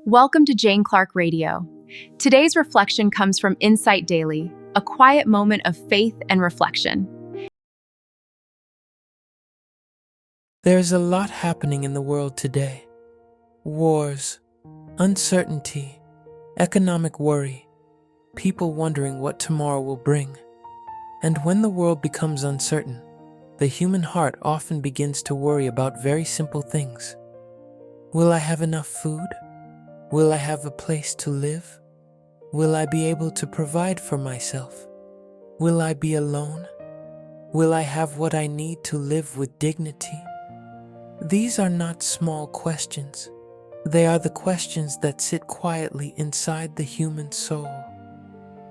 Welcome to Jane Clark Radio. Today's reflection comes from Insight Daily, a quiet moment of faith and reflection. There's a lot happening in the world today. Wars, uncertainty, economic worry, people wondering what tomorrow will bring. And when the world becomes uncertain, the human heart often begins to worry about very simple things. Will I have enough food? Will I have a place to live? Will I be able to provide for myself? Will I be alone? Will I have what I need to live with dignity? These are not small questions. They are the questions that sit quietly inside the human soul.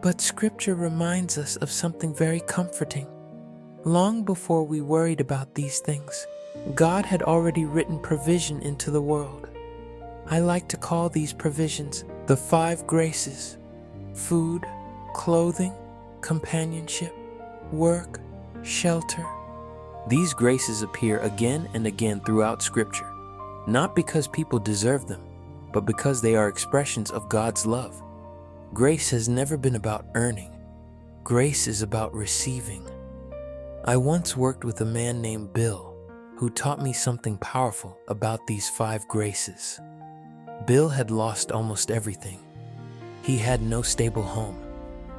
But Scripture reminds us of something very comforting. Long before we worried about these things, God had already written provision into the world. I like to call these provisions the 5 graces: food, clothing, companionship, work, shelter. These graces appear again and again throughout Scripture, not because people deserve them, but because they are expressions of God's love. Grace has never been about earning. Grace is about receiving. I once worked with a man named Bill, who taught me something powerful about these 5 graces. Bill had lost almost everything. He had no stable home,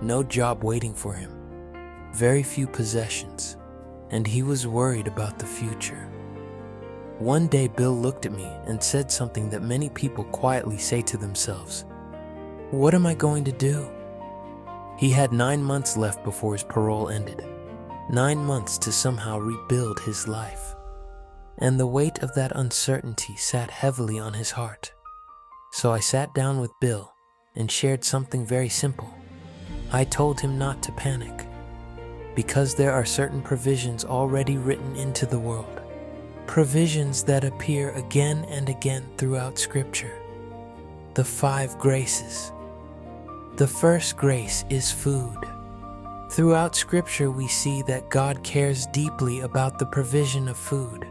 no job waiting for him, very few possessions, and he was worried about the future. One day, Bill looked at me and said something that many people quietly say to themselves: "What am I going to do?" He had 9 months left before his parole ended, 9 months to somehow rebuild his life. And the weight of that uncertainty sat heavily on his heart. So I sat down with Bill and shared something very simple. I told him not to panic, because there are certain provisions already written into the world, provisions that appear again and again throughout Scripture. The 5 graces. The first grace is food. Throughout Scripture, we see that God cares deeply about the provision of food.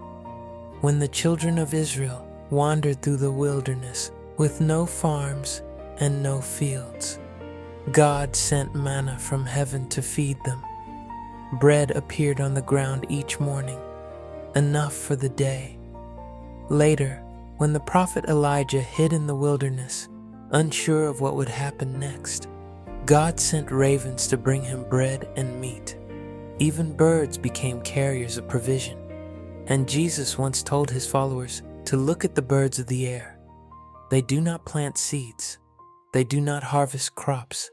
When the children of Israel wandered through the wilderness with no farms and no fields, God sent manna from heaven to feed them. Bread appeared on the ground each morning, enough for the day. Later, when the prophet Elijah hid in the wilderness, unsure of what would happen next, God sent ravens to bring him bread and meat. Even birds became carriers of provision. And Jesus once told his followers to look at the birds of the air. They do not plant seeds. They do not harvest crops.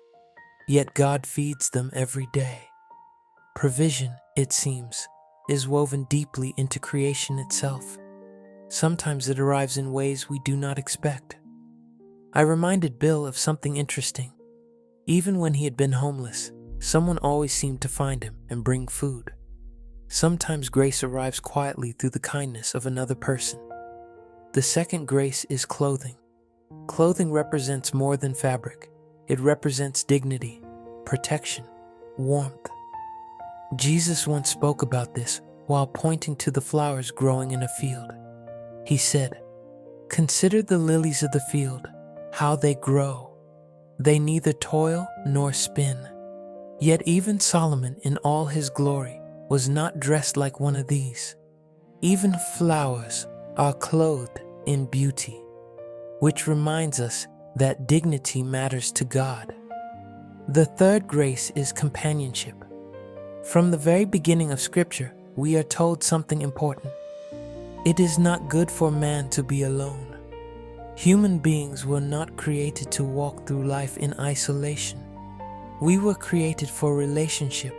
Yet God feeds them every day. Provision, it seems, is woven deeply into creation itself. Sometimes it arrives in ways we do not expect. I reminded Bill of something interesting. Even when he had been homeless, someone always seemed to find him and bring food. Sometimes grace arrives quietly through the kindness of another person. The second grace is clothing. Clothing represents more than fabric. It represents dignity, protection, warmth. Jesus once spoke about this while pointing to the flowers growing in a field. He said, "Consider the lilies of the field, how they grow. They neither toil nor spin. Yet even Solomon in all his glory was not dressed like one of these. Even flowers are clothed in beauty," which reminds us that dignity matters to God. The third grace is companionship. From the very beginning of Scripture, we are told something important. It is not good for man to be alone. Human beings were not created to walk through life in isolation. We were created for relationship,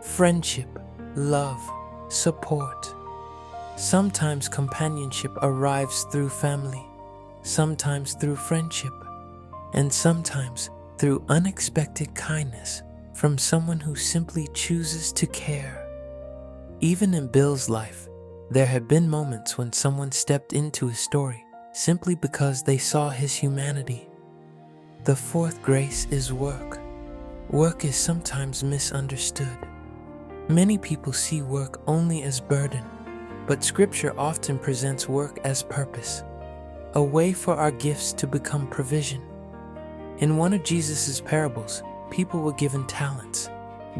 friendship, love, support. Sometimes companionship arrives through family, sometimes through friendship, and sometimes through unexpected kindness from someone who simply chooses to care. Even in Bill's life, there have been moments when someone stepped into his story simply because they saw his humanity. The fourth grace is work. Work is sometimes misunderstood. Many people see work only as burden, but Scripture often presents work as purpose. a way for our gifts to become provision. In one of Jesus' parables, people were given talents,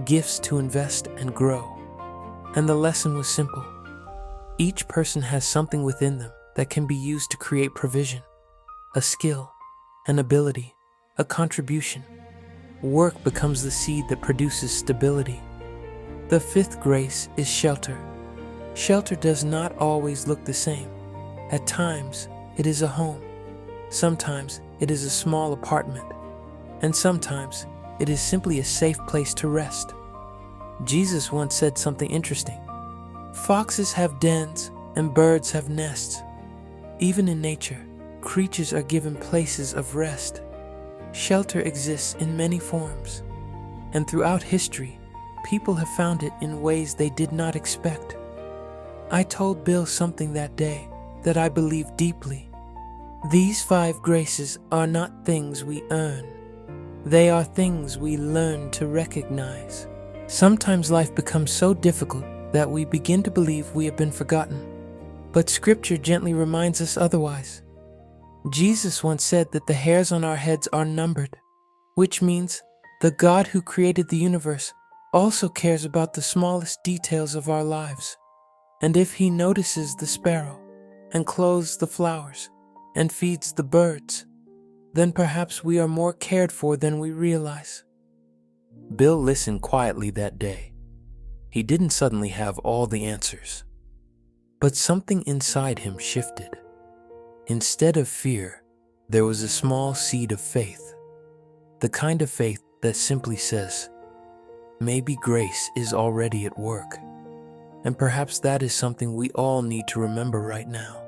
gifts to invest and grow. And the lesson was simple. Each person has something within them that can be used to create provision, a skill, an ability, a contribution. Work becomes the seed that produces stability. The fifth grace is shelter. Shelter does not always look the same. At times, it is a home. Sometimes, it is a small apartment. And sometimes, it is simply a safe place to rest. Jesus once said something interesting. Foxes have dens and birds have nests. Even in nature, creatures are given places of rest. Shelter exists in many forms, and throughout history, people have found it in ways they did not expect. I told Bill something that day that I believe deeply. These 5 graces are not things we earn. They are things we learn to recognize. Sometimes life becomes so difficult that we begin to believe we have been forgotten. But Scripture gently reminds us otherwise. Jesus once said that the hairs on our heads are numbered, which means the God who created the universe also cares about the smallest details of our lives. And if He notices the sparrow, and clothes the flowers, and feeds the birds, then perhaps we are more cared for than we realize. Bill listened quietly that day. He didn't suddenly have all the answers, but something inside him shifted. Instead of fear, there was a small seed of faith, the kind of faith that simply says, maybe grace is already at work. And perhaps that is something we all need to remember right now.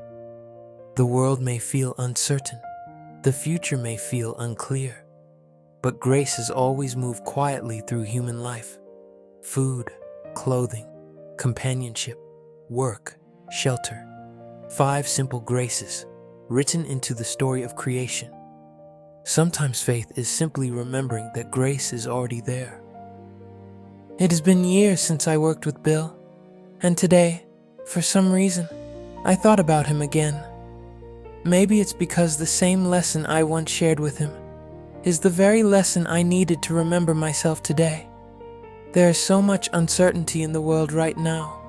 The world may feel uncertain, the future may feel unclear, but grace has always moved quietly through human life. Food, clothing, companionship, work, shelter. 5 simple graces written into the story of creation. Sometimes faith is simply remembering that grace is already there. It has been years since I worked with Bill, and today, for some reason, I thought about him again. Maybe it's because the same lesson I once shared with him is the very lesson I needed to remember myself today. There is so much uncertainty in the world right now.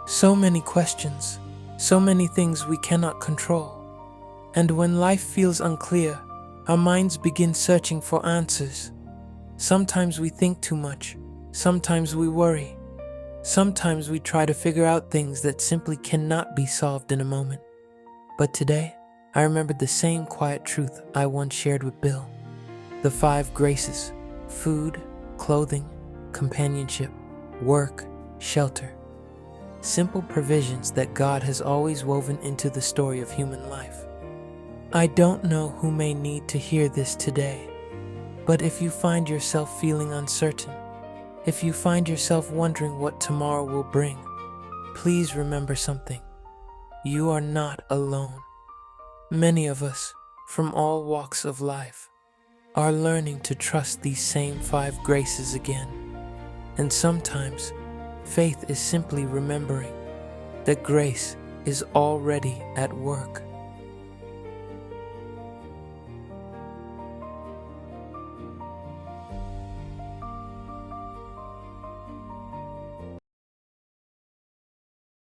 So many questions, so many things we cannot control. And when life feels unclear, our minds begin searching for answers. Sometimes we think too much, sometimes we worry. Sometimes we try to figure out things that simply cannot be solved in a moment. But today, I remembered the same quiet truth I once shared with Bill. The 5 graces: food, clothing, companionship, work, shelter. Simple provisions that God has always woven into the story of human life. I don't know who may need to hear this today, but if you find yourself feeling uncertain, if you find yourself wondering what tomorrow will bring, please remember something. You are not alone. Many of us, from all walks of life, are learning to trust these same 5 graces again. And sometimes, faith is simply remembering that grace is already at work.